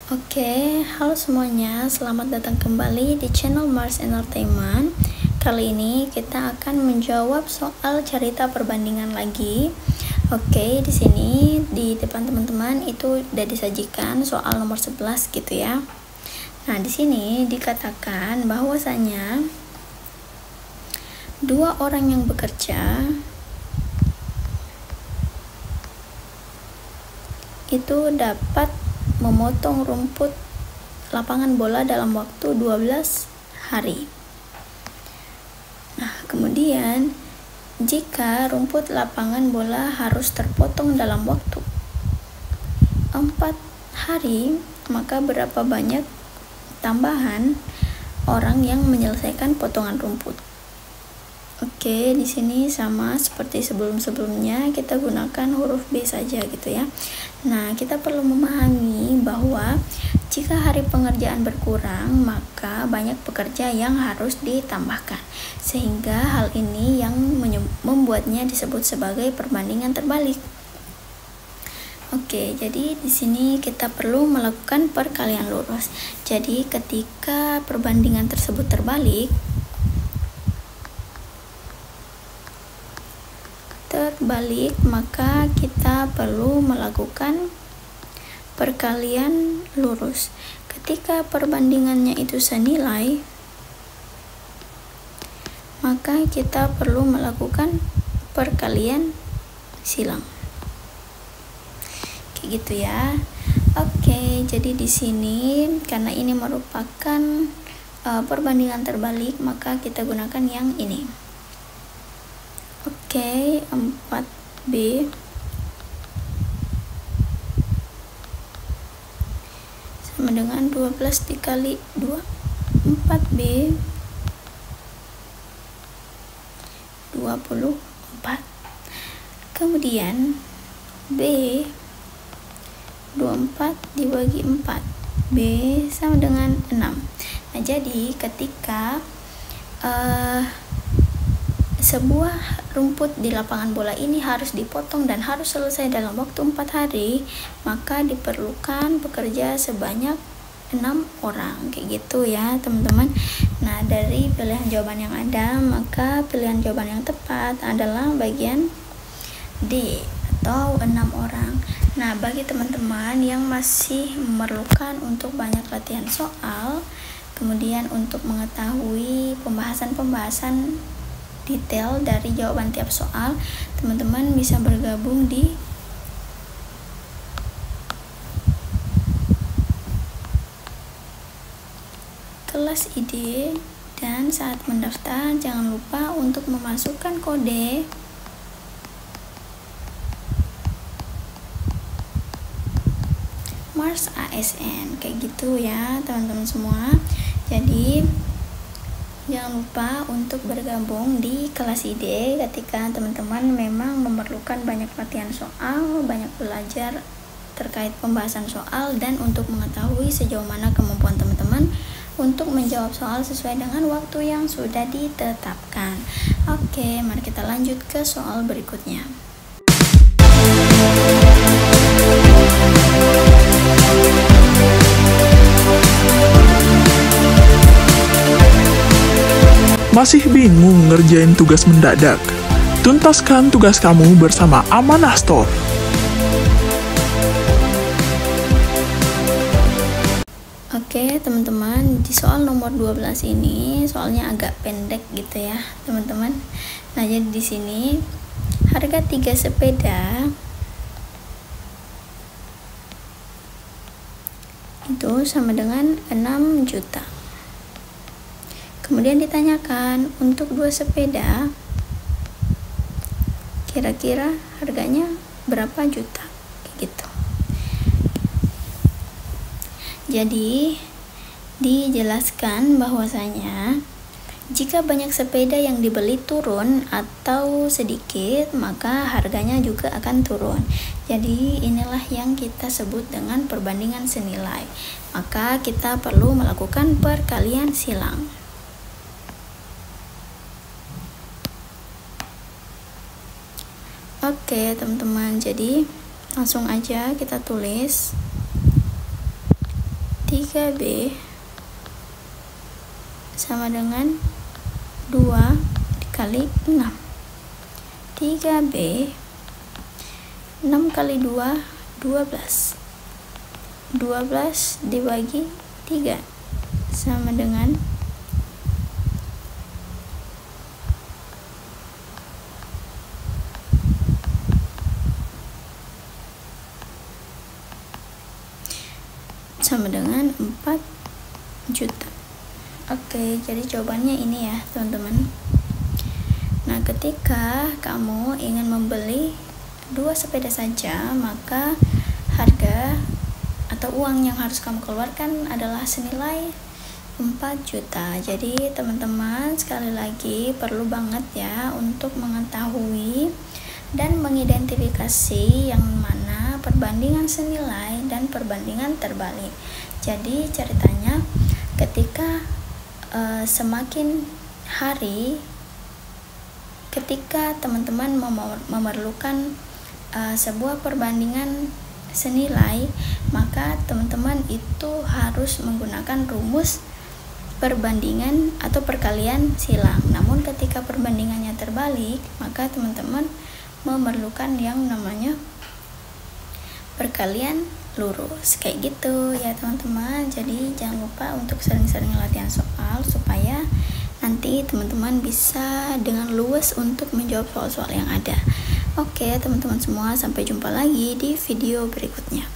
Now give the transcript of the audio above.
Oke, halo semuanya, selamat datang kembali di channel Mars Entertainment. Kali ini kita akan menjawab soal cerita perbandingan lagi. Oke, di sini di depan teman-teman itu udah disajikan soal nomor 11 gitu ya. Nah, di sini dikatakan bahwasanya dua orang yang bekerja itu dapat memotong rumput lapangan bola dalam waktu 12 hari. Nah, kemudian jika rumput lapangan bola harus terpotong dalam waktu 4 hari, maka berapa banyak tambahan orang yang menyelesaikan potongan rumput? Oke, di sini sama seperti sebelum-sebelumnya, kita gunakan huruf B saja gitu ya. Nah, kita perlu memahami bahwa jika hari pengerjaan berkurang, maka banyak pekerja yang harus ditambahkan. Sehingga hal ini yang membuatnya disebut sebagai perbandingan terbalik. Oke, jadi di sini kita perlu melakukan perkalian lurus. Jadi ketika perbandingan tersebut terbalik, maka kita perlu melakukan perkalian lurus. Ketika perbandingannya itu senilai, maka kita perlu melakukan perkalian silang. Kayak gitu ya. Oke, jadi di sini karena ini merupakan perbandingan terbalik, maka kita gunakan yang ini. Oke, 4B sama dengan 12 dikali 2. 4B 24. Kemudian B 24 dibagi 4. B sama dengan 6. Nah, jadi ketika sebuah rumput di lapangan bola ini harus dipotong dan harus selesai dalam waktu 4 hari, maka diperlukan pekerja sebanyak 6 orang, kayak gitu ya teman-teman. Nah, dari pilihan jawaban yang ada, maka pilihan jawaban yang tepat adalah bagian D atau 6 orang. Nah, bagi teman-teman yang masih memerlukan untuk banyak latihan soal, kemudian untuk mengetahui pembahasan detail dari jawaban tiap soal, teman-teman bisa bergabung di kelas ID, dan saat mendaftar jangan lupa untuk memasukkan kode Mars ASN, kayak gitu ya teman-teman semua. Jadi jangan lupa untuk bergabung di kelas ID ketika teman-teman memang memerlukan banyak latihan soal, banyak belajar terkait pembahasan soal, dan untuk mengetahui sejauh mana kemampuan teman-teman untuk menjawab soal sesuai dengan waktu yang sudah ditetapkan. Oke, mari kita lanjut ke soal berikutnya. Masih bingung ngerjain tugas mendadak? Tuntaskan tugas kamu bersama Amanah Store. Oke teman-teman, di soal nomor 12 ini soalnya agak pendek gitu ya teman-teman. Nah, jadi di sini harga 3 sepeda itu sama dengan 6 juta. Kemudian ditanyakan untuk 2 sepeda kira-kira harganya berapa juta, kayak gitu. Jadi dijelaskan bahwasanya jika banyak sepeda yang dibeli turun atau sedikit, maka harganya juga akan turun. Jadi inilah yang kita sebut dengan perbandingan senilai. Maka kita perlu melakukan perkalian silang. Oke teman-teman, jadi langsung aja kita tulis 3B sama dengan 2 dikali 6. 3B 6 kali 2 12. 12 dibagi 3 sama dengan 4 juta. Oke, jadi jawabannya ini ya teman-teman. Nah, ketika kamu ingin membeli 2 sepeda saja, maka harga atau uang yang harus kamu keluarkan adalah senilai 4 juta. Jadi teman-teman sekali lagi perlu banget ya untuk mengetahui dan mengidentifikasi yang mana perbandingan senilai dan perbandingan terbalik. Jadi ceritanya ketika semakin hari, ketika teman-teman memerlukan sebuah perbandingan senilai, maka teman-teman itu harus menggunakan rumus perbandingan atau perkalian silang. Namun ketika perbandingannya terbalik, maka teman-teman memerlukan yang namanya perkalian lurus, kayak gitu ya teman-teman. Jadi jangan lupa untuk sering-sering latihan soal supaya nanti teman-teman bisa dengan luwes untuk menjawab soal-soal yang ada. Oke teman-teman semua, sampai jumpa lagi di video berikutnya.